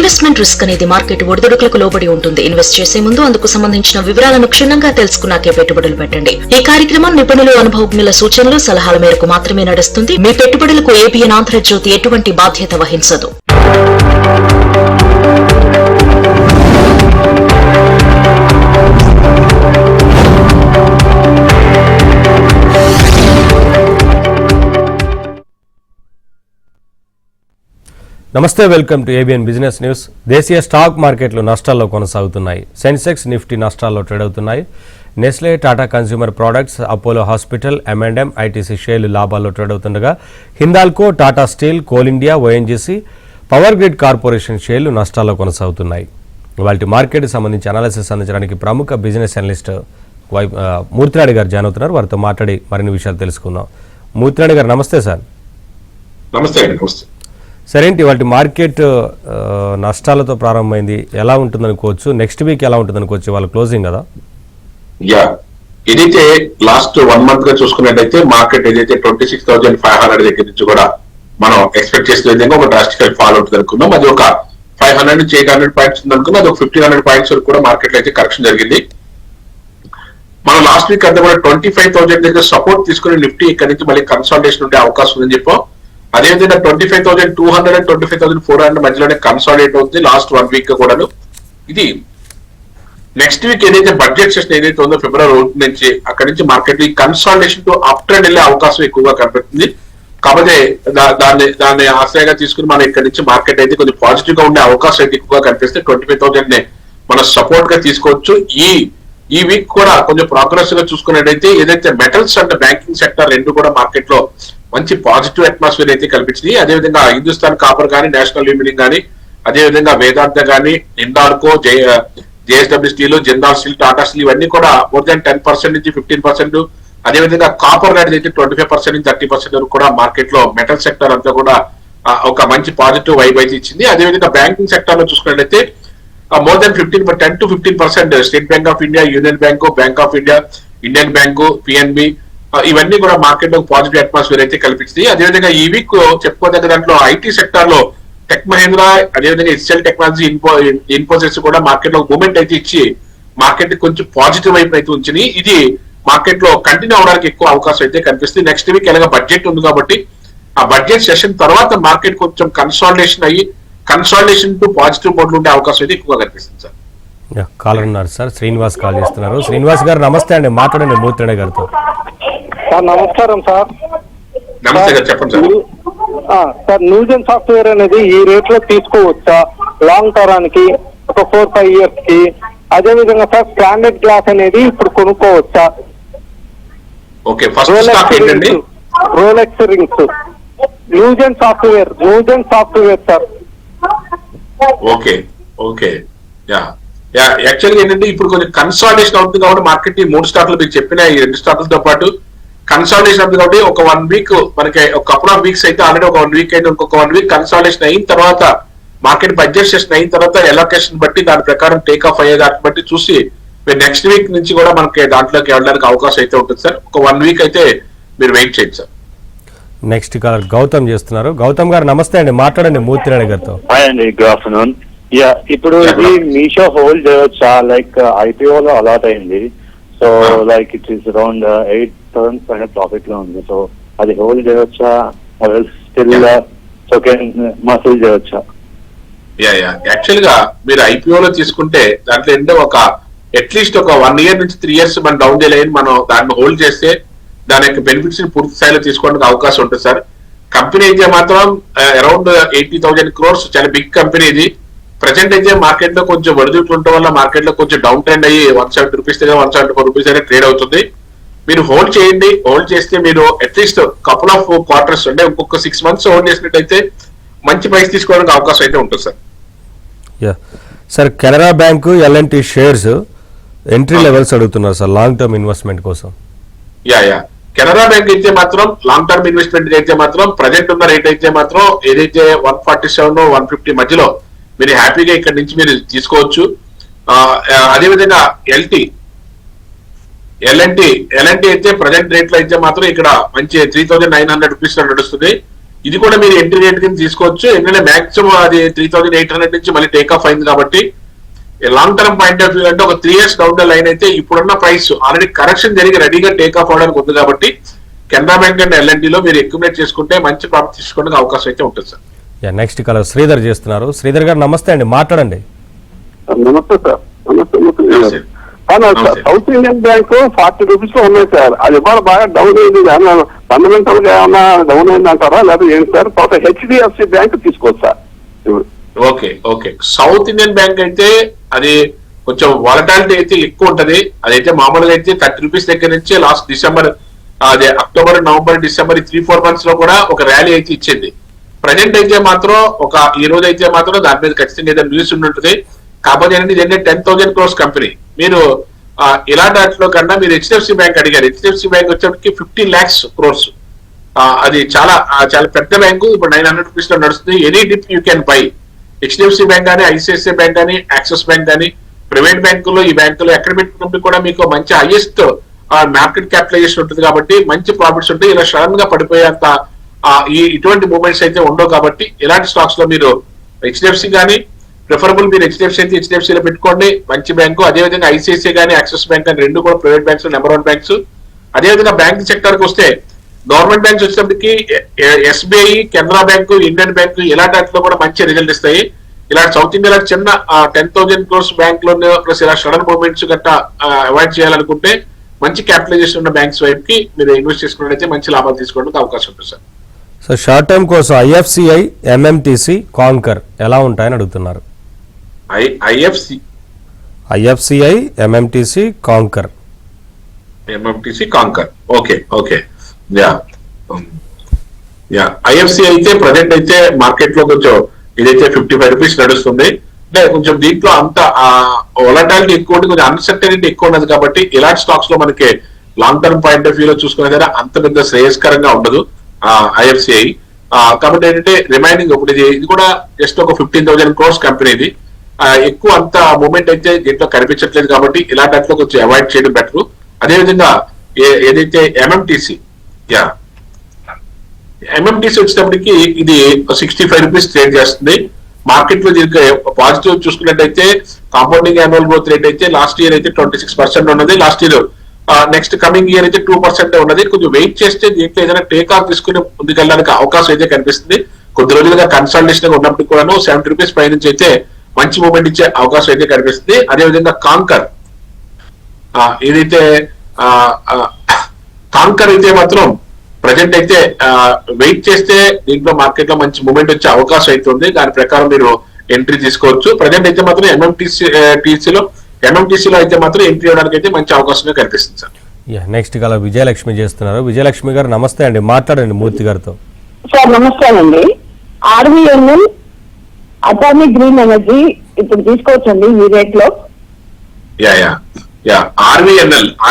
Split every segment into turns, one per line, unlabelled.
Investment risk అనేది market ఒడిదుడుకులకు లోబడి ఉంటుంది. ఇన్వెస్ట్ చేసే ముందు అందుకు సంబంధించిన వివరాలను క్షుణ్ణంగా తెలుసుకున్నాకే పెట్టుబడులు పెట్టండి. ఈ కార్యక్రమం నిపుణులు, అనుభవజ్ఞుల సూచనలు, సలహాల మేరకు మాత్రమే నడుస్తుంది. మీ పెట్టుబడులకు ఏబిఎన్ ఆంధ్రజ్యోతి ఎటువంటి బాధ్యత వహించదు.
నమస్తే, welcome to ABN business news. దేశీయ స్టాక్ మార్కెట్లు నష్టాల్లో కొనసాగుతున్నాయి. సెన్సెక్స్, నిఫ్టీ నష్టాల్లో ట్రేడ్ అవుతున్నాయి. Nestle, Tata consumer products, Apollo hospital, M&M, ITC షేర్లు లాభాల్లో ట్రేడ్ అవుతుండగా Hindalco, Tata steel, coal India, ONGC, power grid corporation షేర్లు నష్టాల్లో కొనసాగుతున్నాయి. వాటి మార్కెట్ సంబంధించి అనాలిసిస్ అందించడానికి ప్రముఖ బిజినెస్ అనలిస్ట్ మూర్తినాయుడు గారు జాయిన్ అవుతున్నారు. వారితో మాట్లాడి మరిన్ని విషయాలు తెలుసుకుందాం. మూర్తినాయుడు గారు నమస్తే సార్.
నమస్తే అండి. నమస్తే
సార్. ఏంటి వాటి మార్కెట్ నష్టాలతో ప్రారంభమైంది, ఎలా ఉంటుంది అనుకోవచ్చు? నెక్స్ట్ వీక్ ఎలా ఉంటుంది అనుకోవచ్చు? వాళ్ళ క్లోజింగ్ కదా.
ఏదైతే లాస్ట్ 1 month గా చూసుకున్నట్టయితే మార్కెట్ ఏదైతే 26,500 దగ్గర నుంచి కూడా మనం ఎక్స్పెక్ట్ చేసిన విధంగా ఒక డ్రాస్టికల్ ఫాల్ అవుతుంది అనుకున్నాం. అది ఒక 500 నుంచి 800 పాయింట్స్ ఉంది అనుకున్నాం. అది ఒక 1500 పాయింట్స్ వరకు కూడా మార్కెట్ లో అయితే కరెక్షన్ జరిగింది. మనం లాస్ట్ వీక్ అంతా కూడా 25,000 దగ్గర సపోర్ట్ తీసుకుని నిఫ్టీ ఇక్కడ నుంచి మళ్ళీ కన్సాలిడేషన్ ఉండే అవకాశం ఉందని చెప్పాం. అదేవిధంగా 25,200 అండ్ 25,400 మధ్యలోనే కన్సాలిడేట్ అవుతుంది లాస్ట్ 1 week కూడాను. ఇది నెక్స్ట్ వీక్ ఏదైతే బడ్జెట్ సెషన్ ఏదైతే ఉందో February 1 నుంచి అక్కడి నుంచి మార్కెట్ ఈ కన్సాలిడేషన్ టు అప్ ట్రెండ్ వెళ్ళే అవకాశం ఎక్కువగా కనిపిస్తుంది. కాకపోతే దాన్ని ఆశ్రయంగా తీసుకుని మనం ఇక్కడ నుంచి మార్కెట్ అయితే కొంచెం పాజిటివ్ గా ఉండే అవకాశం అయితే ఎక్కువగా కనిపిస్తే 25,000 నే మనం సపోర్ట్ గా తీసుకోవచ్చు. ఈ వీక్ కూడా కొంచెం ప్రోగ్రెసివ్ గా చూసుకున్నట్టయితే ఏదైతే మెటల్స్ అండ్ బ్యాంకింగ్ సెక్టర్ రెండు కూడా మార్కెట్ లో మంచి పాజిటివ్ అట్మాస్ఫియర్ అయితే కల్పించింది. అదేవిధంగా హిందుస్థాన్ కాపర్ కానీ, నేషనల్ ల్యూమినింగ్ కానీ, అదేవిధంగా వేదాంత కానీ, Hindalco, JSW steel, Jindal steel, Tata steel ఇవన్నీ కూడా మోర్ దాన్ 10% నుంచి 15%. అదేవిధంగా కాపర్ రేట్ అయితే 25% నుంచి 30% వరకు కూడా మార్కెట్ లో మెటల్ సెక్టర్ అంతా కూడా ఒక మంచి పాజిటివ్ వైబ్ అయితే ఇచ్చింది. అదేవిధంగా బ్యాంకింగ్ సెక్టర్ లో చూసుకున్నట్లయితే more than 10 to 15% state bank of India, union bank, bank of India, Indian bank, PNB ఇవన్నీ కూడా మార్కెట్ లో పాజిటివ్ అట్మాస్ఫియర్ అయితే కల్పించింది. అదేవిధంగా ఈ వీక్ చెప్పుకోదగ్గ దాంట్లో ఐటీ సెక్టర్ లో టెక్ మహేంద్ర, అదేవిధంగా హెచ్ఎల్ టెక్నాలజీ, ఇన్ఫోసిస్ కూడా మార్కెట్ లో మూవ్మెంట్ అయితే ఇచ్చి మార్కెట్ కొంచెం పాజిటివ్ వైపు అయితే ఉంచింది. ఇది మార్కెట్ లో కంటిన్యూ అవడానికి ఎక్కువ అవకాశం అయితే కనిపిస్తుంది. నెక్స్ట్ వీక్ ఎలాగ బడ్జెట్ ఉంది కాబట్టి ఆ బడ్జెట్ సెషన్ తర్వాత మార్కెట్ కొంచెం కన్సాలిడేషన్ అయ్యి కన్సాలిడేషన్ టు పాజిటివ్ మోడ్ లో ఉండే అవకాశం అయితే ఎక్కువగా కనిపిస్తుంది సార్.
కాలర్ ఉన్నారు సార్, శ్రీనివాస్ కాల్ చేస్తున్నారు. శ్రీనివాస్ గారు నమస్తే అండి, మాట్లాడండి మూర్తినాయుడు గారితో.
సార్ నమస్కారం సార్.
నమస్తే గారు, చెప్పండి సార్.
సార్ న్యూజెన్ సాఫ్ట్వేర్ అనేది ఈ రేట్ లో తీసుకోవచ్చా లాంగ్ టర్మ్కి, ఒక 4-5 years కి? అదే విధంగా సార్ స్టాండర్డ్ గ్లాస్ అనేది ఇప్పుడు కొనుక్కోవచ్చా?
ఓకే, ఫస్ట్ స్టాక్ ఏంటండి?
Rolex rings, Newgen software sir.
Okay okay యాక్చువల్గా ఏంటంటే ఇప్పుడు కొంచెం కన్సాలిడేషన్ అవుతుంది కాబట్టి మార్కెట్ ఈ 3 స్టాక్లు మీకు చెప్పిన ఈ 2 స్టాక్లతో పాటు కన్సాలిడేషన్ అవుతుంది కాబట్టి ఒక 1 week మనకి ఒక కపుల్ ఆఫ్ వీక్స్ అయితే ఆల్రెడీ ఒక 1 week అయితే ఇంకొక 1 week కన్సాలిడేషన్ అయిన తర్వాత మార్కెట్ బడ్జెట్ సెషన్ అయిన తర్వాత ఎలొకేషన్ బట్టి దాని ప్రకారం టేక్ ఆఫ్ అయ్యే దాన్ని బట్టి చూసి నెక్స్ట్ వీక్ నుంచి కూడా మనకి దాంట్లోకి వెళ్ళడానికి అవకాశం అయితే ఉంటుంది సార్. ఒక 1 week అయితే మీరు వెయిట్ చేయండి సార్.
నెక్స్ట్ కాలర్ గౌతమ్ చేస్తున్నారు. గౌతమ్ గారు నమస్తే అండి, మాట్లాడండి మూర్తినాయుడు గారితో.
హాయ్ అండి, గుడ్ ఆఫ్టర్నూన్. ఇప్పుడు ఇది మీషో హోల్డ్ చేయవచ్చా? లైక్ IPO లో అలాట్ అయింది, so like it is around 8,000 profit లో ఉంది. సో అది హోల్డ్ చేయవచ్చా? స్టిల్ మసిల్ చేయవచ్చా?
యాక్చువల్ గా మీరు IPO లో తీసుకుంటే దాంట్లో ఏంటంటే ఒక అట్లీస్ట్ ఒక 1 year నుంచి 3 years మనం డౌన్ చేయలేని మనం దాన్ని హోల్డ్ చేస్తే దాని యొక్క బెనిఫిట్స్ ని పూర్తి స్థాయిలో తీసుకోవడానికి అవకాశం ఉంటుంది సార్. కంపెనీ అయితే మాత్రం అరౌండ్ 80,000 crores, చాలా బిగ్ కంపెనీ ఇది. ప్రెసెంట్ అయితే మార్కెట్ లో కొంచెం వడిదుట్లు ఉండటం వల్ల మార్కెట్ లో కొంచెం డౌన్ ట్రెండ్ అయ్యి 170 రూపీస్ దగ్గర 174 రూపీస్ అయితే ట్రేడ్ అవుతుంది. మీరు హోల్డ్ చేయండి. హోల్డ్ చేస్తే మీరు అట్లీస్ట్ కపుల్ ఆఫ్ క్వార్టర్స్ అంటే ఇంకొక 6 months హోల్డ్ చేసినట్టయితే మంచి ప్రైస్ తీసుకోవడానికి అవకాశం అయితే ఉంటుంది sir.
Sir Canara bank, L&T shares entry levels అడుగుతున్నారు సార్ లాంగ్ టర్మ్ ఇన్వెస్ట్మెంట్ కోసం.
కెనరా బ్యాంక్ అయితే మాత్రం లాంగ్ టర్మ్ ఇన్వెస్ట్మెంట్ అయితే మాత్రం ప్రజెంట్ ఉన్న రేట్ అయితే మాత్రం ఏదైతే 147, 150 మధ్యలో మీరు హ్యాపీగా ఇక్కడ నుంచి మీరు తీసుకోవచ్చు. అదేవిధంగా L&T అయితే ప్రజెంట్ రేట్ లో అయితే మాత్రం ఇక్కడ మంచి 3,900 రూపీస్ నడుస్తుంది. ఇది కూడా మీరు ఎంట్రీ రేట్ కింద తీసుకోవచ్చు. ఎందుకంటే మాక్సిమం అది 3,800 నుంచి మళ్ళీ టేక్ ఆఫ్ అయింది కాబట్టి long term point of view అంటే ఒక 3 years డౌన్ ద లైన్ అయితే ఇప్పుడున్న ప్రైస్ ఆల్రెడీ కరెక్షన్ జరిగి రెడీగా టేక్ ఆఫ్ అవడానికి ఉంది కాబట్టి కెనరా బ్యాంక్ అండ్ L&T లో మీరు అక్యుములేట్ చేసుకుంటే మంచి ప్రాఫిట్ తీసుకోవడానికి అవకాశం అయితే ఉంటుంది సార్.
నెక్స్ట్ కలర్ శ్రీధర్ చేస్తున్నారు. శ్రీధర్ గారు నమస్తే అండి, మాట్లాడండి.
నమస్తే సార్. నమస్తే. సౌత్ ఇండియన్ బ్యాంక్ 40 రూపీస్ లో ఉన్నాయి సార్. అది ఇవాళ బాగా డౌన్ అయింది. ఫండమెంటల్ గా ఏమన్నా డౌన్ అయింది అంటారా లేదా ఏంటి సార్? తర్వాత HDFC బ్యాంక్ తీసుకోవచ్చు sir.
Okay south Indian bank అయితే అది కొంచెం వాలటాలిటీ అయితే ఎక్కువ ఉంటది. అదైతే మామూలుగా అయితే 30 రూపీస్ దగ్గర నుంచి లాస్ట్ డిసెంబర్ అదే అక్టోబర్, నవంబర్, డిసెంబర్ 3-4 months లో కూడా ఒక ర్యాలీ అయితే ఇచ్చింది. ప్రజెంట్ అయితే మాత్రం ఈ రోజు అయితే మాత్రం దాని మీద ఖచ్చితంగా ఏదైనా న్యూస్ ఉంటుంది. కాకపోతే ఇదంటే 10,000 crores కంపెనీ. మీరు ఇలాంటి వాటిలో కన్నా మీరు HDFC బ్యాంక్ అడిగారు. HDFC బ్యాంక్ వచ్చేప్పటికి 15 lakhs crores. అది చాలా పెద్ద బ్యాంకు. ఇప్పుడు 900 రూపీస్ లో నడుస్తుంది. Any dip you can buy. HDFC bank కానీ, ICICI బ్యాంక్ కానీ, యాక్సిస్ బ్యాంక్ కానీ, ప్రైవేట్ బ్యాంకుల్లో ఈ బ్యాంకులో ఎక్కడ పెట్టుకున్నప్పుడు కూడా మీకు మంచి హైయెస్ట్ మార్కెట్ క్యాపిటలైజేషన్ ఉంటుంది కాబట్టి మంచి ప్రాఫిట్స్ ఉంటాయి. ఇలా సడన్ గా పడిపోయేంత ఇటువంటి మూవ్మెంట్స్ అయితే ఉండవు కాబట్టి ఇలాంటి స్టాక్స్ లో మీరు HDFC కానీ ప్రిఫరబుల్ మీరు HDFC అయితే HDFC లో పెట్టుకోండి, మంచి బ్యాంకు. అదేవిధంగా ICICI కానీ, యాక్సిస్ బ్యాంక్ కానీ రెండు కూడా ప్రైవేట్ బ్యాంక్స్, నెంబర్ 1 బ్యాంక్స్. అదేవిధంగా బ్యాంక్ సెక్టర్ కి వస్తే గవర్నమెంట్ బ్యాంక్స్ వచ్చేటప్పటికి SBI, Canara bank, Indian bank ఇలాంటి వాటిలో కూడా మంచి రిజల్ట్ ఇస్తాయి. ఇలా సౌత్ ఇండియాలో చిన్న 10,000 crores బ్యాంక్ లో ప్లస్ ఇలా సడన్ మూవ్మెంట్స్ గట్టా అవాయిడ్ చేయాలనుకుంటే మంచి క్యాపిటలైజేషన్ ఉన్న బ్యాంక్స్ వైపుకి మీరు ఇన్వెస్ట్ చేసుకున్నట్లయితే మంచి లాభాలు తీసుకోవడానికి అవకాశం ఉంటుంది సార్.
సో షార్ట్ టర్మ్ కోసం IFCI, MMTC, కాంకర్ ఎలా ఉంటాయని అడుగుతున్నారు. IFCI, MMTC, Concor.
Okay IFCI అయితే ప్రజెంట్ అయితే మార్కెట్ లో కొంచెం ఇదైతే 55 రూపీస్ నడుస్తుంది. అంటే కొంచెం దీంట్లో అంత వొలటాలిటీ ఎక్కువ ఉంటుంది, కొంచెం అన్సర్టనిటీ ఎక్కువ ఉన్నది కాబట్టి ఇలాంటి స్టాక్స్ లో మనకి long term point of view లో చూసుకునే దగ్గర అంత పెద్ద శ్రేయస్కరంగా ఉండదు IFCI. కాబట్టి ఏంటంటే రిమైనింగ్ ఇప్పుడు ఇది కూడా జస్ట్ ఒక 15,000 crores కంపెనీ. ఇది ఎక్కువ అంత మూమెంట్ అయితే దీంట్లో కనిపించట్లేదు కాబట్టి ఇలాంటి వాటిలో కొంచెం అవాయిడ్ చేయడం బెటర్. అదేవిధంగా ఏదైతే MMTC వచ్చేటప్పటికి ఇది 65 రూపీస్ ట్రేడ్ చేస్తుంది. మార్కెట్ లో దీనికి పాజిటివ్ చూసుకున్నట్టయితే కాంపౌండింగ్ యాన్యువల్ గ్రోత్ రేట్ అయితే లాస్ట్ ఇయర్ అయితే 26% ఉన్నది. Last year next coming year అయితే 2% ఉన్నది. కొంచెం వెయిట్ చేస్తే దీంట్లో ఏదైనా టేక్ ఆఫ్ తీసుకుని ముందుకెళ్ళడానికి అవకాశం అయితే కనిపిస్తుంది. కొద్ది రోజులుగా కన్సల్టేషన్ ఉన్నప్పుడు కూడాను 70 రూపీస్ పై నుంచి అయితే మంచి మూమెంట్ ఇచ్చే అవకాశం అయితే కనిపిస్తుంది. అదేవిధంగా కాంకర్ ఏదైతే కాంకర్ అయితే మాత్రం ప్రజెంట్ అయితే వెయిట్ చేస్తే దీంట్లో మార్కెట్ లో మంచి మూమెంట్ వచ్చే అవకాశం అయితే ఉంది. దాని ప్రకారం మీరు ఎంట్రీ తీసుకోవచ్చు. ప్రజెంట్ అయితే మాత్రం MMTC లో అయితే మాత్రం ఎంట్రీ అవడానికి అయితే మంచి అవకాశంగా కనిపిస్తుంది సార్.
నెక్స్ట్ కాల విజయలక్ష్మి చేస్తున్నారు. విజయలక్ష్మి గారు నమస్తే అండి, మాట్లాడండి మూర్తి గారితో.
సార్ నమస్తే అండి. RVNL, అటామిక్ గ్రీన్ ఎనర్జీ ఇప్పుడు తీసుకోవచ్చండి ఈ రేట్ లో?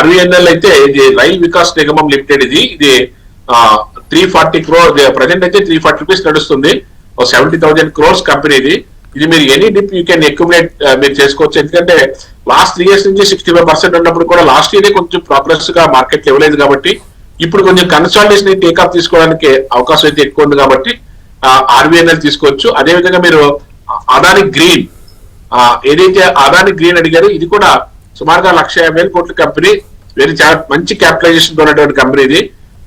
RVNL అయితే ఇది రైల్ వికాస్ నిగమం లిమిటెడ్. ఇది 340 crore ప్రజెంట్ అయితే 340 రూపీస్ నడుస్తుంది. 70,000 crores కంపెనీ ఇది మీరు any dip you can accumulate మీరు చేసుకోవచ్చు. ఎందుకంటే లాస్ట్ 3 years నుంచి 65% ఉన్నప్పుడు కూడా లాస్ట్ ఇయర్ కొంచెం ప్రోగ్రెస్ గా మార్కెట్ ఇవ్వలేదు కాబట్టి ఇప్పుడు కొంచెం కన్సల్టేషన్ టేక్ ఆఫ్ తీసుకోవడానికి అవకాశం అయితే ఎక్కువ ఉంది కాబట్టి RVNL తీసుకోవచ్చు. అదేవిధంగా మీరు అదాని గ్రీన్ ఏదైతే అదాని గ్రీన్ అడిగారు ఇది కూడా సుమారుగా 150,000 కోట్ల కంపెనీ. చాలా మంచి క్యాపిటలైజేషన్ ఉన్నటువంటి కంపెనీ ఇది.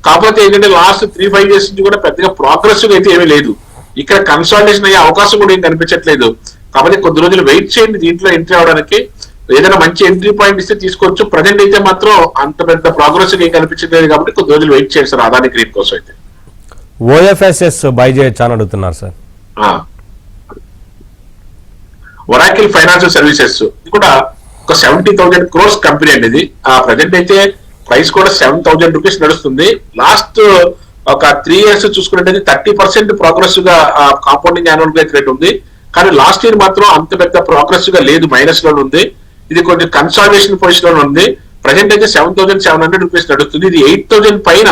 కాకపోతే ఏంటంటే లాస్ట్ 3-5 years నుంచి కూడా పెద్దగా ప్రోగ్రెసివ్ అయితే ఏమీ లేదు. ఇక్కడ కన్సల్టేషన్ అయ్యే అవకాశం కూడా ఏం కనిపించట్లేదు. కాబట్టి కొద్ది రోజులు వెయిట్ చేయండి దీంట్లో ఎంట్రీ అవడానికి. ఏదైనా మంచి ఎంట్రీ పాయింట్ ఇస్తే తీసుకోవచ్చు. ప్రజెంట్ అయితే మాత్రం అంత పెద్ద ప్రోగ్రెసివ్ ఏం కనిపించట్లేదు కాబట్టి కొద్ది రోజులు వెయిట్ చేయండి సార్ అదాని గ్రీన్ కోసం అయితే.
OFSS బై చేయొచ్చు అని అడుగుతున్నారు సార్.
ఒరాకిల్ ఫైనాన్షియల్ సర్వీసెస్ ఇది కూడా ఒక 70,000 crores కంపెనీ అండి. ఇది ప్రజెంట్ అయితే ప్రైస్ కూడా 7,000 రూపీస్ నడుస్తుంది. లాస్ట్ ఒక 3 years చూసుకున్నట్టయితే 30% ప్రోగ్రెసివ్ గా కాంపౌండింగ్ యాన్యువల్ గ్రోత్ రేట్ ఉంది. కానీ లాస్ట్ ఇయర్ మాత్రం అంత పెద్ద ప్రోగ్రెసివ్ గా లేదు, మైనస్ లో ఉంది. ఇది కొంచెం కన్సాలిడేషన్ పొజిషన్ లో ఉంది. ప్రజెంట్ అయితే 7,700 రూపీస్ నడుస్తుంది. ఇది 8,000 పైన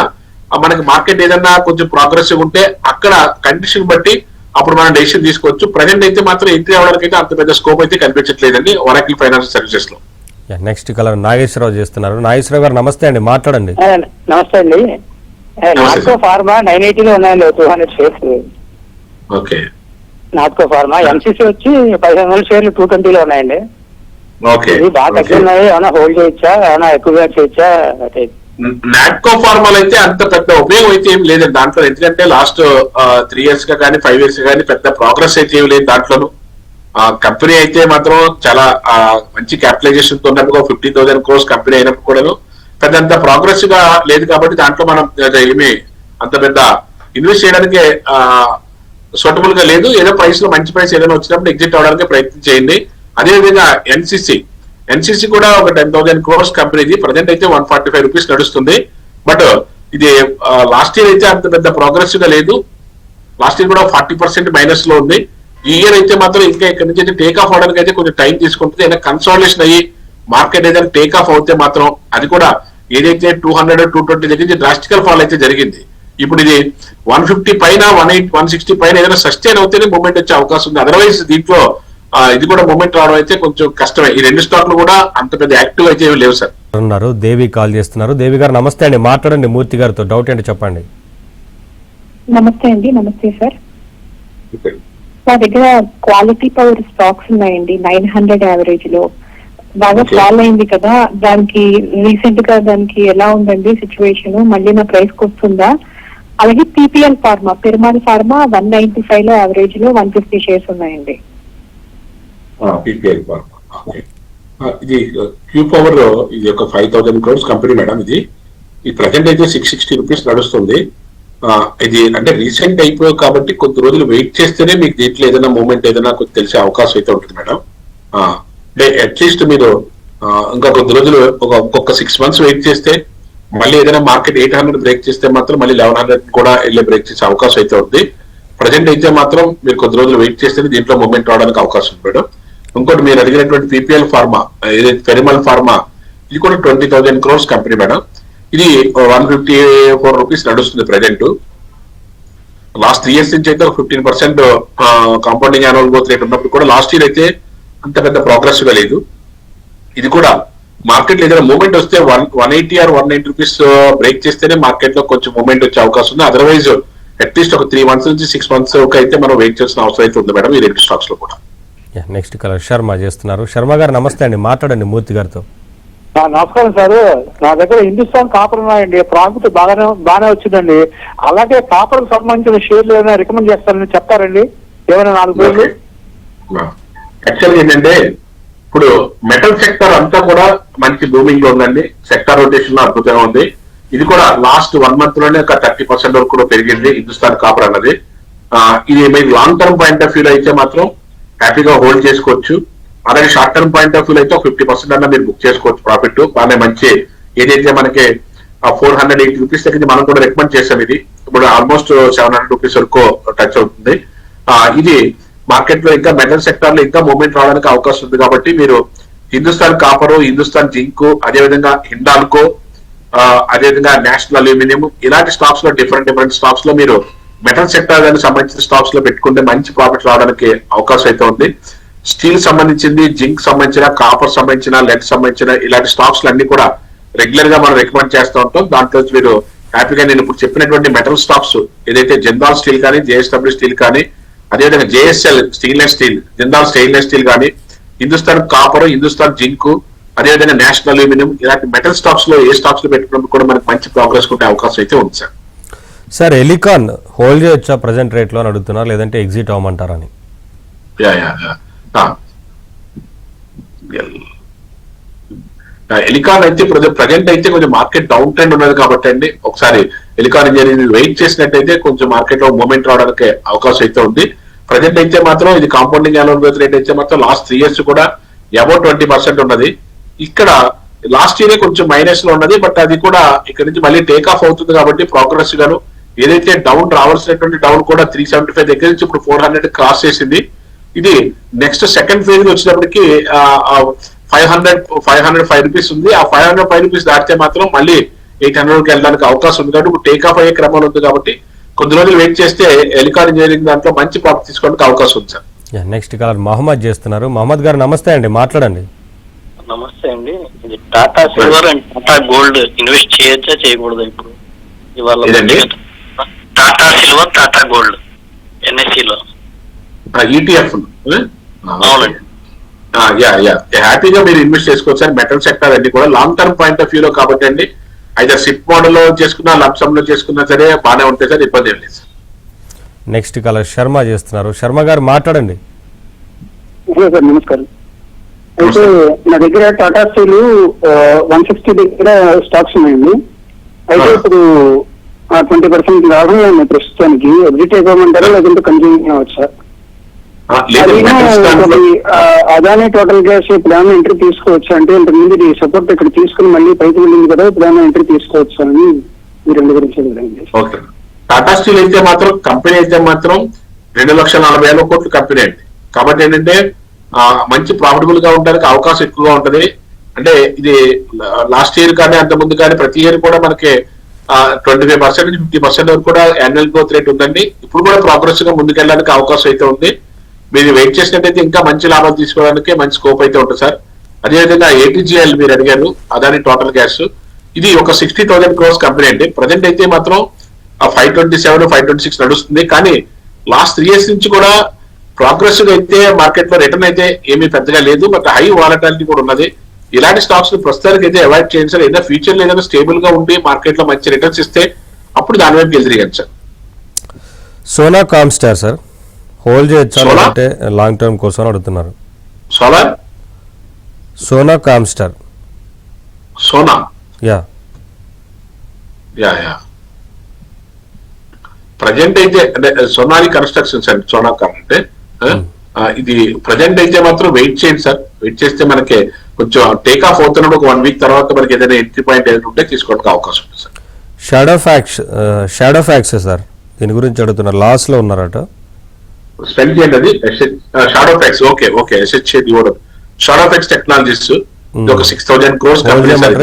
మనకి మార్కెట్ ఏదన్నా కొంచెం ప్రోగ్రెసివ్ ఉంటే అక్కడ కండిషన్ బట్టి అప్పుడు మనం డెసిషన్ తీసుకోవచ్చు. ప్రజెంట్ అయితే మాత్రం ఎంట్రీ అవడానికి అయితే అంత పెద్ద స్కోప్ అయితే కనిపించట్లేదండి ఒరాకిల్ ఫైనాన్షియల్ సర్వీసెస్ లో.
నెక్స్ట్ కలర్ నాగేశ్వరరావు చేస్తున్నారు. నాగేశ్వరరావు గారు నమస్తే అండి, మాట్లాడండి.
నమస్తే అండి.
నాట్కో ఫార్మా 980 లో ఉన్నాయండి 200 shares.
Okay
Natco pharma. MCC వచ్చి 1500 షేర్లు 220 లో ఉన్నాయండి.
ఓకే
ఇది బాగా తగ్గి ఉన్నాయి. ఏమైనా హోల్డ్ చేయొచ్చా, ఏమైనా ఎక్కువగా చేయొచ్చా?
నాట్కో ఫార్మాలు అయితే అంత పెద్ద ఉపయోగం అయితే ఏం లేదండి దాంట్లో. ఎందుకంటే లాస్ట్ 3 years గా కానీ 5 years కానీ పెద్ద ప్రోగ్రెస్ అయితే ఏం లేదు దాంట్లోనూ. కంపెనీ అయితే మాత్రం చాలా మంచి క్యాపిటలైజేషన్ తో ఉన్నప్పుడు 50,000 crores కంపెనీ అయినప్పుడు కూడా పెద్దంత ప్రోగ్రెస్ గా లేదు కాబట్టి దాంట్లో మనం ఏమి అంత పెద్ద ఇన్వెస్ట్ చేయడానికి సూటబుల్ గా లేదు. ఏదో ప్రైస్ లో మంచి ప్రైస్ ఏదైనా వచ్చినప్పుడు ఎగ్జిట్ అవడానికి ప్రయత్నం చేయండి. అదేవిధంగా ఎన్సీసీ కూడా ఒక 10,000 crores కంపెనీది. ప్రజెంట్ అయితే 145 rupees నడుస్తుంది. బట్ ఇది లాస్ట్ ఇయర్ అయితే అంత పెద్ద ప్రోగ్రెసివ్ గా లేదు. లాస్ట్ ఇయర్ కూడా 40% మైనస్ లో ఉంది. ఈ ఇయర్ అయితే మాత్రం ఇంకా ఇక్కడ నుంచి అయితే టేక్ ఆఫ్ అవడానికి అయితే కొంచెం టైం తీసుకుంటుంది. ఏదైనా కన్సాలిడేషన్ అయ్యి మార్కెట్ ఏదైనా టేక్ ఆఫ్ అవుతే మాత్రం అది కూడా ఏదైతే 200, 220 దగ్గర నుంచి డ్రాస్టికల్ ఫాల్ అయితే జరిగింది. ఇప్పుడు ఇది 150 పైన 180, 160 పైన ఏదైనా సస్టైన్ అవుతేనే మూమెంట్ వచ్చే అవకాశం ఉంది. అదర్వైజ్ దీంట్లో ఇది కూడా మూమెంట్ రావడం అయితే కొంచెం కష్టమే. ఈ రెండు స్టాక్లు కూడా అంత పెద్ద యాక్టివ్ అయితే ఏమి లేవు సార్.
ఉన్నారు దేవి కాల్ చేస్తున్నారు. దేవి గారు నమస్తే అండి, మాట్లాడండి మూర్తి గారితో. డౌట్ ఏంటి చెప్పండి.
నమస్తే అండి. నమస్తే సార్. మా దగ్గర క్వాలిటీ పవర్ స్టాక్స్ ఉన్నాయండి 900 యావరేజ్ లో. బాగా ఫాల్ అయింది కదా, దానికి రీసెంట్ గా దానికి ఎలా ఉందండి సిచ్యువేషన్? మళ్ళీ నా ప్రైస్ కి వస్తుందా? అలాగే పీపీఎల్ ఫార్మా, పెరుమాల్ ఫార్మా 195 లో యావరేజ్ లో 150 షేర్స్ ఉన్నాయండి.
పీపీఎల్ ఫార్మా ఇది క్యూ పవర్ ఇది ఒక 5,000 crores కంపెనీ మేడం. ఇది ఈ ప్రజెంట్ అయితే 660 rupees నడుస్తుంది. ఇది అంటే రీసెంట్ అయిపోయావు కాబట్టి కొద్ది రోజులు వెయిట్ చేస్తేనే మీకు దీంట్లో ఏదైనా మూమెంట్ ఏదైనా కొంచెం తెలిసే అవకాశం అయితే ఉంటుంది మేడం. అంటే అట్లీస్ట్ మీరు ఇంకా కొద్ది రోజులు ఒక్కొక్క 6 months వెయిట్ చేస్తే మళ్ళీ ఏదైనా మార్కెట్ 800 బ్రేక్ చేస్తే మాత్రం మళ్ళీ 1100 కూడా వెళ్ళే బ్రేక్ చేసే అవకాశం అయితే ఉంది. ప్రజెంట్ అయితే మాత్రం మీరు కొద్ది రోజులు వెయిట్ చేస్తేనే దీంట్లో మూమెంట్ రావడానికి అవకాశం ఉంది మేడం. ఇంకోటి మీరు అడిగినటువంటి పీపీఎల్ ఫార్మా, ఏదైతే పెరిమల్ ఫార్మా, ఇది కూడా 20,000 crores కంపెనీ మేడం. ఇది 154 rupees నడుస్తుంది ప్రజెంట్. లాస్ట్ 3 years నుంచి అయితే ఒక 15% కాంపౌండింగ్ యాన్యువల్ గ్రోత్ రేట్ ఉన్నప్పుడు కూడా లాస్ట్ ఇయర్ అయితే అంత పెద్ద ప్రోగ్రెస్ గా లేదు. ఇది కూడా మార్కెట్ లో ఏదైనా మూమెంట్ వస్తే 180 or 190 rupees బ్రేక్ చేస్తేనే మార్కెట్ లో కొంచెం మూమెంట్ వచ్చే అవకాశం ఉంది. అదర్వైజ్ అట్లీస్ట్ ఒక 3 months నుంచి 6 months అయితే మనం వెయిట్ చేసిన అవసరం అయితే ఉంది మేడం ఈ రెండు స్టాక్స్ లో కూడా.
నెక్స్ట్ కలర్ శర్మ చేస్తున్నారు. శర్మ గారు నమస్తే అండి, మాట్లాడండి మూర్తి గారితో.
నమస్కారం సార్. నా దగ్గర హిందుస్థాన్ కాపర్ ఉన్నాయండి, ప్రాఫిట్ బాగానే వచ్చిందండి. అలాగే కాపర్ కు సంబంధించిన షేర్లు ఏమైనా రికమెండ్ చేస్తారని చెప్తారండి? ఏమైనా 4 పేర్లు.
యాక్చువల్గా ఏంటంటే ఇప్పుడు మెటల్ సెక్టర్ అంతా కూడా మంచి బూమింగ్ లో ఉందండి. సెక్టర్ రొటేషన్ లో అద్భుతంగా ఉంది. ఇది కూడా లాస్ట్ 1 month లోనే ఒక 30% వరకు కూడా పెరిగింది హిందుస్థాన్ కాపర్ అన్నది. ఇది మీరు long term point of view అయితే మాత్రం హ్యాపీగా హోల్డ్ చేసుకోవచ్చు. అలాగే short term point of view అయితే 50% అన్న మీరు బుక్ చేసుకోవచ్చు ప్రాఫిట్. బాగానే మంచి ఏదైతే మనకి 480 rupees దగ్గర మనం కూడా రికమెండ్ చేసాం. ఇది ఇప్పుడు ఆల్మోస్ట్ 700 rupees వరకు టచ్ అవుతుంది. ఇది మార్కెట్ లో ఇంకా మెటల్ సెక్టర్ లో ఇంకా మూవ్మెంట్ రావడానికి అవకాశం ఉంది. కాబట్టి మీరు హిందుస్థాన్ కాపరు, హిందుస్థాన్ జింక్, అదేవిధంగా హిండాల్కో, అదేవిధంగా నేషనల్ అల్యూమినియం, ఇలాంటి స్టాక్స్ లో డిఫరెంట్ స్టాక్స్ లో మీరు మెటల్ సెక్టర్ దానికి సంబంధించిన స్టాక్స్ లో పెట్టుకుంటే మంచి ప్రాఫిట్ రావడానికి అవకాశం అయితే ఉంది. స్టీల్ సంబంధించింది, జింక్ సంబంధించిన, కాపర్ సంబంధించిన, లెడ్ సంబంధించిన ఇలాంటి స్టాక్స్ అన్ని కూడా రెగ్యులర్ గా మనం రికమెండ్ చేస్తూ ఉంటాం. దాంట్లో మీరు హ్యాపీగా నేను ఇప్పుడు చెప్పినటువంటి మెటల్ స్టాక్స్ ఏదైతే జిందాల్ స్టీల్ కానీ, జేఎస్డబ్ల్యూ స్టీల్ కానీ, అదేవిధంగా JSL stainless steel, Jindal stainless steel కానీ, హిందుస్థాన్ కాపర్, హిందుస్థాన్ జింక్, అదేవిధంగా నేషనల్ అల్యూమినియం, ఇలాంటి మెటల్ స్టాక్స్ లో ఏ స్టాక్స్ లో పెట్టుకున్నప్పుడు కూడా మనకు మంచి ప్రోగ్రెస్ ఉండే అవకాశం అయితే ఉంది సార్.
సార్ ఎలికాన్ హోల్డ్ చేయొచ్చా ప్రజెంట్ రేట్ లో అడుగుతున్నారు, లేదంటే ఎగ్జిట్ అవ్వమంటారని?
ఎలికాన్ అయితే ప్రజెంట్ అయితే కొంచెం మార్కెట్ డౌన్ ట్రెండ్ ఉన్నది కాబట్టి అండి ఒకసారి ఎలికాన్ ఇంజనీరింగ్ వెయిట్ చేసినట్టయితే కొంచెం మార్కెట్ లో మూమెంట్ రావడానికి అవకాశం అయితే ఉంది. ప్రజెంట్ అయితే మాత్రం ఇది కాంపౌండింగ్ యాన్యువల్ గ్రోత్ రేట్ అయితే మాత్రం లాస్ట్ 3 years కూడా అబౌట్ 20% ఉన్నది. ఇక్కడ లాస్ట్ ఇయర్ కొంచెం మైనస్ లో ఉన్నది. బట్ అది కూడా ఇక్కడ నుంచి మళ్ళీ టేక్ ఆఫ్ అవుతుంది కాబట్టి ప్రోగ్రెస్ గాను ఏదైతే డౌన్ రావాల్సినటువంటి డౌన్ కూడా 375 దగ్గర నుంచి ఇప్పుడు 400 క్రాస్ చేసింది. ఇది నెక్స్ట్ సెకండ్ ఫేజ్ వచ్చినప్పటికి 505 rupees ఉంది. ఆ 505 rupees దాటితే మాత్రం మళ్ళీ 800కి వెళ్ళడానికి అవకాశం ఉంది. కాబట్టి ఇప్పుడు టేక్ ఆఫ్ అయ్యే క్రమంలో ఉంది కాబట్టి కొద్ది రోజులు వెయిట్ చేస్తే ఎలికాన్ ఇంజనీరింగ్ దాంట్లో మంచి ప్రాఫిట్ తీసుకోవడానికి అవకాశం ఉంది సార్.
నెక్స్ట్ కాలర్ మహమ్మద్ చేస్తున్నారు. మహమ్మద్ గారు నమస్తే అండి, మాట్లాడండి.
నమస్తే అండి. ఇది Tata silver and Tata gold invest చేయొచ్చా చేయకూడదా ఇప్పుడు? ఇవాళ
ఏదండి?
టాటా సిల్వర్, టాటా గోల్డ్ ఎన్ఎస్సిలో.
ETF.
అవునండి.
హ్యాపీగా మీరు ఇన్వెస్ట్ చేసుకోవచ్చు సార్. మెటల్ సెక్టర్ అన్ని కూడా లాంగ్ టర్మ్ పాయింట్ ఆఫ్ వ్యూలో కాబట్టి అండి, అయితే సిప్ మోడల్ లో చేసుకున్నా లంప్సమ్ లో చేసుకున్నా సరే బాగానే ఉంటాయి సార్, ఇబ్బంది ఏం లేదు సార్.
నెక్స్ట్ కాలర్ శర్మ చేస్తున్నారు. శర్మ గారు మాట్లాడండి.
సార్ నమస్కారం. అయితే నా దగ్గర టాటా స్టీల్ 160 దగ్గర స్టాక్స్ ఉన్నాయండి. అయితే ఇప్పుడు 20% లాభం ఉంది ప్రస్తుతానికి. ఎగ్జిట్ అయిపోమంటారా లేదంటే కంటిన్యూ అవ్వచ్చు సార్? అదాని టోటల్ గ్యాస్ ఇప్పుడు ఏమైనా ఎంట్రీ తీసుకోవచ్చు అంటే ఇంతకుముందు ఇది సపోర్ట్ ఇక్కడ తీసుకుని మళ్ళీ పైకి వెళ్ళింది కదా, ఇప్పుడు ఏమైనా ఎంట్రీ తీసుకోవచ్చు అని ఈ రెండు గురించి.
ఓకే. టాటా స్టీల్ అయితే మాత్రం కంపెనీ అయితే మాత్రం 2,40,000 కోట్ల కంపెనీ అండి. కాబట్టి ఏంటంటే మంచి ప్రాఫిటబుల్ గా ఉండడానికి అవకాశం ఎక్కువగా ఉంటది. అంటే ఇది లాస్ట్ ఇయర్ కానీ అంత ముందు కానీ ప్రతి ఇయర్ కూడా మనకి 25% నుంచి 50% వరకు కూడా యాన్యువల్ గ్రోత్ రేట్ ఉందండి. ఇప్పుడు కూడా ప్రోగ్రెస్ గా ముందుకెళ్ళడానికి అవకాశం అయితే ఉంది. మీరు వెయిట్ చేసినట్టయితే ఇంకా మంచి లాభాలు తీసుకోవడానికి మంచి స్కోప్ అయితే ఉంటుంది సార్. అదేవిధంగా ATGL మీరు అడిగారు, అదాని టోటల్ గ్యాస్, ఇది ఒక 60,000 crores కంపెనీ అండి. ప్రజెంట్ అయితే మాత్రం 527, 526 నడుస్తుంది. కానీ లాస్ట్ 3 years నుంచి కూడా ప్రోగ్రెసివ్ అయితే మార్కెట్ లో రిటర్న్ అయితే ఏమీ పెద్దగా లేదు, బట్ హై వాలటాలిటీ కూడా ఉన్నది. ఇలాంటి స్టాక్స్ ప్రస్తుతానికి అయితే అవాయిడ్ చేయండి సార్. ఏదైనా ఫ్యూచర్ లో ఏదైనా స్టేబుల్ గా ఉండి మార్కెట్ లో మంచి రిటర్న్స్ ఇస్తే అప్పుడు దాని వైపు ఎదురుగండి sir.
Sona Comstar sir hold చేయొచ్చా అంటే లాంగ్ టర్మ్ కోసం అడుగుతున్నారు.
సోలార్
సోనా కామ్స్టార్
సోనా
యా
ప్రజెంట్ అయితే అంటే సోనాలి కన్స్ట్రక్షన్స్ అండి. సోనా కామ్ అంటే ఇది ప్రజెంట్ అయితే మాత్రం వెయిట్ చేయండి సార్. వెయిట్ చేస్తే మనకి కొంచెం టేక్ ఆఫ్ అవుతున్నప్పుడు ఒక 1 week తర్వాత మనకి ఏదైనా ఎంట్రీ పాయింట్ ఏదైనా ఉంటే తీసుకోవడానికి అవకాశం ఉంది సార్.
షాడో ఫ్యాక్స్ సార్ దీని గురించి అడుగుతున్నారు. లాస్ లో ఉన్నారట.
స్పెండ్ చేయండి అది. Shadowfax okay SHAD Shadowfax technologies ఒక 6,000 crores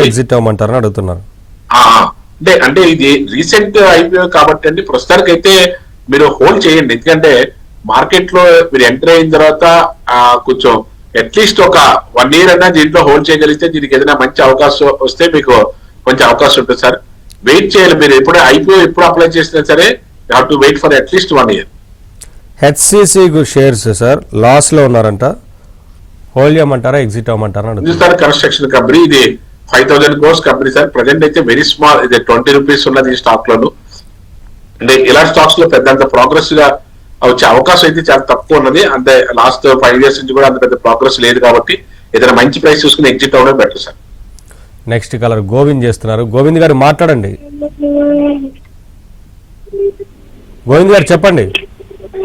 ఎగ్జిట్ అవ్వమంటారని అడుగుతున్నారు.
అంటే ఇది రీసెంట్ IPO కాబట్టి అండి ప్రస్తుతానికి అయితే మీరు హోల్డ్ చేయండి. ఎందుకంటే మార్కెట్ లో మీరు ఎంటర్ అయిన తర్వాత కొంచెం అట్లీస్ట్ ఒక 1 year అన్నా దీంట్లో హోల్డ్ చేయగలిగితే దీనికి ఏదైనా మంచి అవకాశం వస్తే మీకు కొంచెం అవకాశం ఉంటుంది సార్. వెయిట్ చేయాలి. మీరు ఎప్పుడు IPO ఎప్పుడు అప్లై చేసినా సరే you have to wait for at least 1 year.
HCC shares sir loss లో ఉన్నారంట. హోల్డ్ చేయమంటారా ఎగ్జిట్ అవ్వమంటారా?
హిందుస్థాన్ కన్స్ట్రక్షన్ కంపెనీ ఇది 5,000 crores కంపెనీ సార్. ప్రజెంట్ అయితే వెరీ స్మాల్, ఇది 20 rupees ఉన్నది ఈ స్టాక్ లోను. అంటే ఇలా స్టాక్స్ లో పెద్ద ప్రోగ్రెస్ గా వచ్చే అవకాశం అయితే చాలా తక్కువ ఉన్నది. అంటే లాస్ట్ 5 years నుంచి కూడా అంత పెద్ద ప్రోగ్రెస్ లేదు కాబట్టి ఏదైనా మంచి ప్రైస్ చూసుకుని ఎగ్జిట్ అవ్వడం better sir.
Next colour Govind చేస్తున్నారు. గోవింద్ గారు మాట్లాడండి. గోవింద్ గారు చెప్పండి.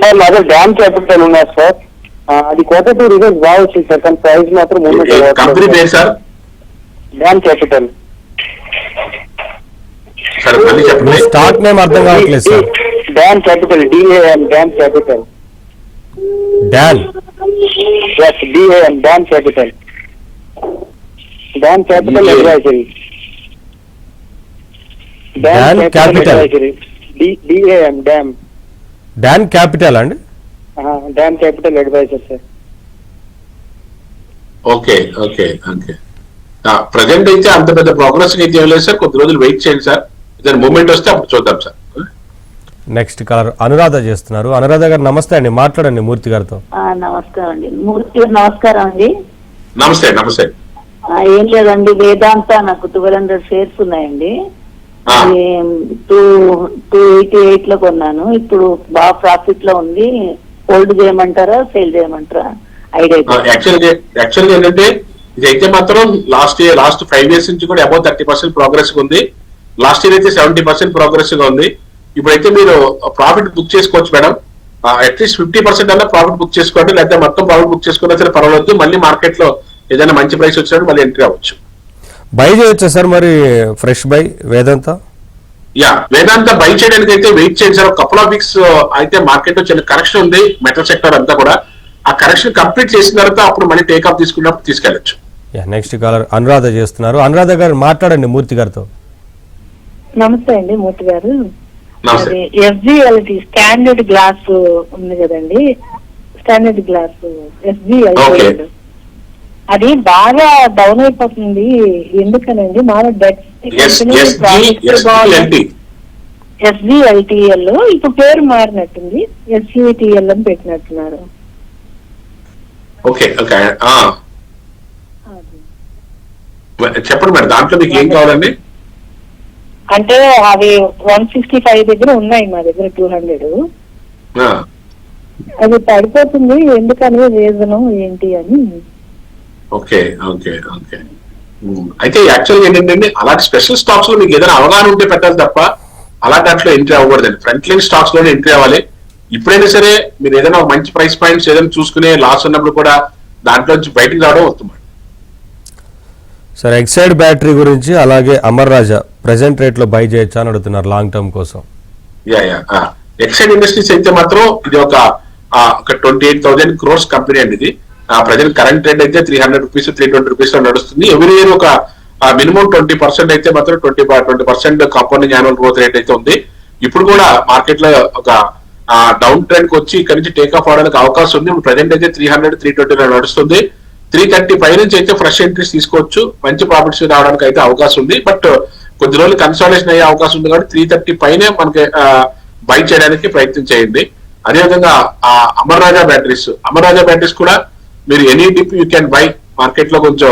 సార్ మాది డ్యామ్ క్యాపిటల్ ఉన్నారు సార్. అది Q2 రిజల్ట్స్ బాగా వచ్చింది సార్, కానీ ప్రైస్ మాత్రం
కంపెనీ పేరు సార్
డ్యామ్ క్యాపిటల్.
సార్ మళ్ళీ చెప్పండి.
స్టాక్ నేమ్ అర్థం కావట్లేదు sir.
DAM capital DAM DAM capital.
డాన్
DAM DAM capital. DAM capital advisory.
DAM capital
DAM DAM.
డాన్ క్యాపిటల్ అండి.
DAM capital advisor sir.
Okay present అయితే అంత పెద్ద ప్రోగ్రెస్ అయితే ఏం లేదు సార్. కొద్ది రోజులు వెయిట్ చేయండి సార్. ఏదైనా మూమెంట్ వస్తే అప్పుడు చూద్దాం సార్.
నెక్స్ట్ కలర్ అనురాధ చేస్తున్నారు. అనురాధ గారు నమస్తే అండి, మాట్లాడండి మూర్తి గారితో.
నమస్కారం అండి మూర్తి గారు. నమస్కారం అండి.
నమస్తే.
ఏం లేదండి, వేదాంత నాకు 1,200 shares ఉన్నాయండి. 288 లో కొన్నాను. ఇప్పుడు బాగా ప్రాఫిట్ లో ఉంది. హోల్డ్ చేయమంటారా సేల్ చేయమంటారా ఐడియా?
యాక్చువల్గా ఏంటంటే ఇది అయితే మాత్రం లాస్ట్ 5 years నుంచి కూడా అబౌవ్ 30% ప్రోగ్రెస్ ఉంది. లాస్ట్ ఇయర్ అయితే 70% ప్రోగ్రెస్ గా ఉంది. ఇప్పుడైతే మీరు ప్రాఫిట్ బుక్ చేసుకోవచ్చు మేడం. అట్లీస్ట్ 50% అన్నా ప్రాఫిట్ బుక్ చేసుకోండి, లేకపోతే మొత్తం ప్రాఫిట్ బుక్ చేసుకున్నా సరే పర్వాలేదు. మళ్ళీ మార్కెట్ లో ఏదైనా మంచి ప్రైస్ వచ్చినప్పుడు మళ్ళీ ఎంట్రీ అవ్వచ్చు.
బై చేయొచ్చా సార్ మరి fresh buy Vedanta?
Vedanta by చేయడానికి అయితే వెయిట్ చేయండి సార్. కపుల్ ఆఫ్ వీక్స్ అయితే మార్కెట్ లో చిన్న కరెక్షన్ ఉంది మెటల్ సెక్టర్ అంతా కూడా. ఆ కరెక్షన్ కంప్లీట్ చేసిన తర్వాత అప్పుడు మళ్ళీ టేక్ ఆఫ్ తీసుకున్నప్పుడు తీసుకెళ్లొచ్చు.
నెక్స్ట్ కాలర్ అనురాధ చేస్తున్నారు. అనురాధ గారు మాట్లాడండి మూర్తి గారితో.
నమస్తే అండి మూర్తి గారు. FGLT స్టాండర్డ్ గ్లాస్ ఉంది కదండి, స్టాండర్డ్ గ్లాస్ SGLT అది బాగా డౌన్ అయిపోతుంది. ఎందుకనండి? మామూలు
SGLTL ఇప్పుడు పేరు మారినట్టుంది, SGTL అని పెట్టినట్టున్నారు.
ఓకే ఓకే చెప్పండి మేడం, దాంట్లో మీకు ఏం కావాలండి?
అంటే అవి 165 దగ్గర ఉన్నాయి, మా దగ్గర 200. అది పడిపోతుంది, ఎందుకని రీజన్ ఏంటి అని.
ఓకే ఓకే ఓకే అయితే యాక్చువల్గా ఏంటంటే అలాంటి స్పెషల్ స్టాక్స్ లో మీకు ఏదైనా అవగాహన ఉంటే పెట్టాలి తప్ప అలాంటి దాంట్లో ఎంట్రీ అవ్వకూడదండి. ఫ్రంట్ లైన్ స్టాక్స్ లోనే ఎంట్రీ అవ్వాలి. ఇప్పుడైనా సరే మీరు ఏదైనా ఒక మంచి ప్రైస్ పాయింట్స్ ఏదైనా చూసుకునే లాస్ ఉన్నప్పుడు కూడా దాంట్లో నుంచి బయటకు రావడం వస్తుంది.
సార్ ఎక్సైడ్ బ్యాటరీ గురించి అలాగే అమర్ రాజా ప్రెసెంట్ రేట్ లో బై చేయొచ్చా అని అడుగుతున్నారు లాంగ్ టర్మ్ కోసం.
ఎక్సైడ్ ఇండస్ట్రీస్ అయితే మాత్రం ఇది ఒక 28,000 crores కంపెనీ అండి. ఇది ప్రజెంట్ కరెంట్ రేట్ అయితే 300 రూపీస్ 320 రూపీస్ లో నడుస్తుంది. ఎవ్రీ ఇయర్ ఒక మినిమం 20% అయితే మాత్రం 20% కాంపౌండింగ్ యాన్యువల్ గ్రోత్ రేట్ అయితే ఉంది. ఇప్పుడు కూడా మార్కెట్ లో ఒక డౌన్ ట్రెండ్ కి వచ్చి ఇక్కడ నుంచి టేక్ ఆఫ్ అవడానికి అవకాశం ఉంది. ప్రజెంట్ అయితే 300 320 లో నడుస్తుంది. 335 నుంచి అయితే ఫ్రెష్ ఎంట్రీస్ తీసుకోవచ్చు, మంచి ప్రాఫిట్స్ రావడానికి అయితే అవకాశం ఉంది. బట్ కొద్ది రోజులు కన్సాలిడేషన్ అయ్యే అవకాశం ఉంది కాబట్టి 330 పైనే మనకి బై చేయడానికి ప్రయత్నం చేయండి. అదేవిధంగా అమర్ రాజా బ్యాటరీస్ కూడా మీరు any dip you can buy. Market లో కొంచెం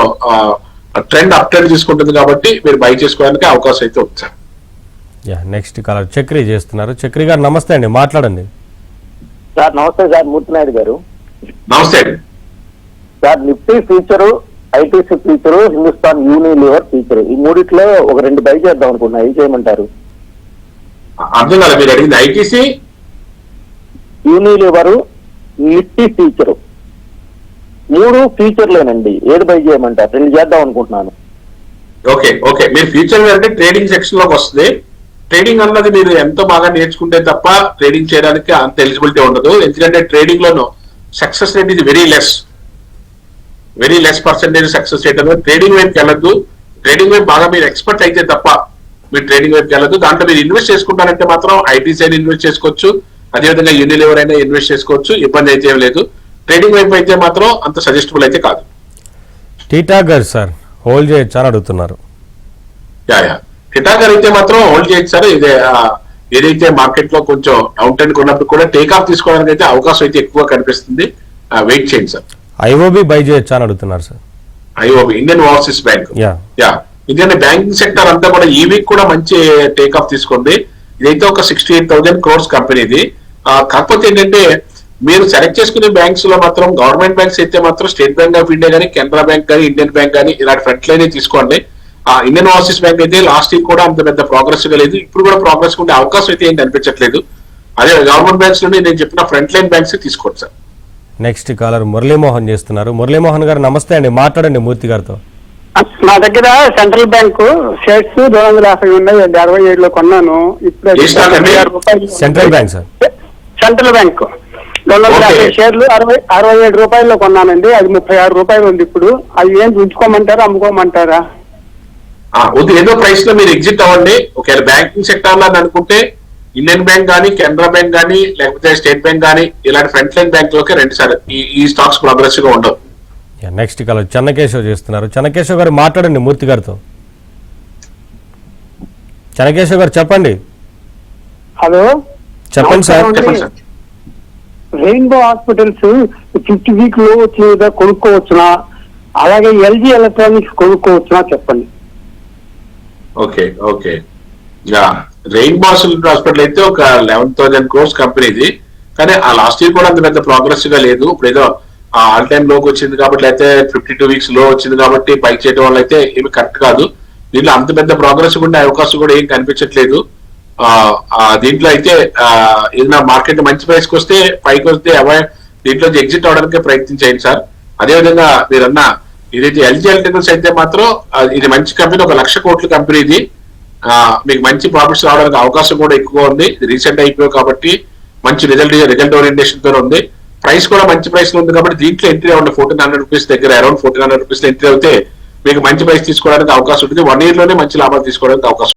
ట్రెండ్ అప్ ట్రెండ్ తీసుకుంటుంది కాబట్టి మీరు బై చేసుకోవడానికి అవకాశం అయితే ఉంది సార్.
నెక్స్ట్ కాలర్ చక్రి చేస్తున్నారు. చక్రి గారు నమస్తే అండి, మాట్లాడండి.
సార్ నమస్తే సార్, మూర్తినాయుడు గారు.
నమస్తే అండి
sir. Nifty future, ITC future, Hindustan Unilever future, ఈ మూడిట్లో ఒక 2 బై చేద్దాం అనుకున్నా, ఏం చేయమంటారు?
అర్థం కాదు మీరు అడిగింది. ఐటీసీ,
యూనిలివరు, నిఫ్టీ ఫ్యూచరు, 3 ఫ్యూచర్లేనండి, ఏది బై చేయమంటారు? 2 చేద్దాం అనుకుంటున్నాను.
ఓకే ఓకే మీరు ఫ్యూచర్ అంటే ట్రేడింగ్ సెక్షన్ లోకి వస్తుంది. ట్రేడింగ్ అన్నది మీరు ఎంతో బాగా నేర్చుకుంటే తప్ప ట్రేడింగ్ చేయడానికి అంత ఎలిజిబిలిటీ ఉండదు. ఎందుకంటే ట్రేడింగ్ లోను సక్సెస్ రేట్ ఇది very less percentage success rate అనేది. ట్రేడింగ్ వైపుకి వెళ్ళద్దు. ట్రేడింగ్ వైపు బాగా మీరు ఎక్స్పర్ట్ అయితే తప్ప మీరు ట్రేడింగ్ వైపుకి వెళ్ళదు. దాంట్లో మీరు ఇన్వెస్ట్ చేసుకుంటారంటే మాత్రం ఐటీసీ అయినా ఇన్వెస్ట్ చేసుకోవచ్చు, అదేవిధంగా యూనిలివర్ అయినా ఇన్వెస్ట్ చేసుకోవచ్చు, ఇబ్బంది అయితే ఏం లేదు. ట్రేడింగ్ వైపు అయితే మాత్రం అంత సజెస్టబుల్ అయితే కాదు.
టీటాగర్ సార్ హోల్డ్ చేయొచ్చా అని అడుగుతున్నారు.
టిటాగర్ అయితే మాత్రం హోల్డ్ చేయొచ్చు సార్. ఏదైతే మార్కెట్ లో కొంచెం డౌన్ ట్రెండ్ ఉన్నప్పుడు కూడా టేక్ ఆఫ్ తీసుకోవడానికి అయితే అవకాశం అయితే ఎక్కువ కనిపిస్తుంది. వెయిట్ చేయండి సార్.
ఐఓబి బై చేయొచ్చా అని అడుగుతున్నారు sir.
IOB Indian overseas bank. ఎందుకంటే బ్యాంకింగ్ సెక్టర్ అంతా కూడా ఈ వీక్ కూడా మంచి టేక్ ఆఫ్ తీసుకుంది. ఇదైతే ఒక 68,000 crores కంపెనీ ఇది. కాకపోతే ఏంటంటే మీరు సెలెక్ట్ చేసుకునే బ్యాంక్స్ లో మాత్రం గవర్నమెంట్ బ్యాంక్స్ అయితే మాత్రం స్టేట్ బ్యాంక్ ఆఫ్ ఇండియా కానీ, కెనరా బ్యాంక్ కానీ, ఇండియన్ బ్యాంక్ కానీ ఇలాంటి ఫ్రంట్ లైన్ తీసుకోండి. ఇండియన్ ఓవర్సీస్ బ్యాంక్ అయితే లాస్ట్ ఇయర్ కూడా అంత పెద్ద ప్రోగ్రెస్ గా లేదు, ఇప్పుడు కూడా ప్రోగ్రెస్ ఉండే అవకాశం అయితే ఏం కనిపించట్లేదు. అదే గవర్నమెంట్ బ్యాంక్స్ లోనే నేను చెప్పిన ఫ్రంట్ లైన్ బ్యాంక్స్ తీసుకోండి సార్.
నెక్స్ట్ కాలర్ మురళీమోహన్ చేస్తున్నారు. మురళీమోహన్ గారు నమస్తే అండి, మాట్లాడండి మూర్తి గారితో.
నా దగ్గర సెంట్రల్ బ్యాంకు షేర్స్ 250 ఉన్నాయి, 67లో కొన్నాను. ఇప్పుడు
central bank sir.
Central bank 250 షేర్లు 67 రూపాయల్లో కొన్నానండి. అది 36 రూపాయలు ఉంది ఇప్పుడు. అది ఏం ఉంచుకోమంటారా అమ్ముకోమంటారా?
ఏదో ప్రైస్ లో మీరు ఎగ్జిట్ అవ్వండి. ఒకవేళ బ్యాంకింగ్ సెక్టర్ లో అనుకుంటే ఇండియన్ బ్యాంక్ కానీ, కెనరా బ్యాంక్ కానీ, లేకపోతే స్టేట్ బ్యాంక్ కానీ ఇలాంటి ఫ్రంట్ లైన్ బ్యాంక్ లోకి రండి సార్. ఈ స్టాక్స్ ప్రోగ్రెసివ్ గా ఉండవు.
నెక్స్ట్ కాలర్ చెన్నకేశవ్ చేస్తున్నారు. చెన్నకేశవ్ గారు మాట్లాడండి మూర్తి గారితో. చెన్నకేశవ్ గారు చెప్పండి.
హలో
చెప్పండి సార్.
రెయిన్బో హాస్పిటల్స్ 50 వీక్ లో వచ్చిన కొనుక్కోవచ్చునా? అలాగే ఎల్జీ ఎలక్ట్రానిక్స్ కొనుక్కోవచ్చునా చెప్పండి.
ఓకే ఓకే రెయిన్బో హాస్పిటల్ అయితే ఒక 11,000 crores కంపెనీ ఇది. కానీ ఆ లాస్ట్ ఇయర్ కూడా అంత పెద్ద ప్రోగ్రెసివ్ గా లేదు. ఇప్పుడు ఏదో ఆల్ టైమ్ లోకి వచ్చింది కాబట్టి, అయితే 52 weeks లో వచ్చింది కాబట్టి బైక్ చేయడం వల్ల అయితే ఏమి కరెక్ట్ కాదు. దీంట్లో అంత పెద్ద ప్రోగ్రెసివ్ ఉండే అవకాశం కూడా ఏం కనిపించట్లేదు. దీంట్లో అయితే ఏదైనా మార్కెట్ మంచి ప్రైస్ కి వస్తే పైకి వస్తే దీంట్లో ఎగ్జిట్ అవడానికి ప్రయత్నం చేయండి సార్. అదేవిధంగా మీరన్న ఇదైతే ఎల్జీ ఎలక్ట్రికల్స్ అయితే మాత్రం ఇది మంచి కంపెనీ, 1,00,000 కోట్ల కంపెనీ ఇది. మీకు మంచి ప్రాఫిట్స్ రావడానికి అవకాశం కూడా ఎక్కువ ఉంది. ఇది రీసెంట్ అయిపోయావు కాబట్టి మంచి రిజల్ట్ ఓరియంటేషన్ తో ఉంది. ప్రైస్ కూడా మంచి ప్రైస్ లో ఉంది కాబట్టి దీంట్లో ఎంట్రీ అవ్వండి. 1,400 రూపీస్ దగ్గర, అరౌండ్ 1,400 రూపీస్ ఎంట్రీ అయితే మీకు మంచి ప్రైస్ తీసుకోవడానికి అవకాశం ఉంటుంది. 1 year లోనే మంచి లాభాలు తీసుకోవడానికి అవకాశం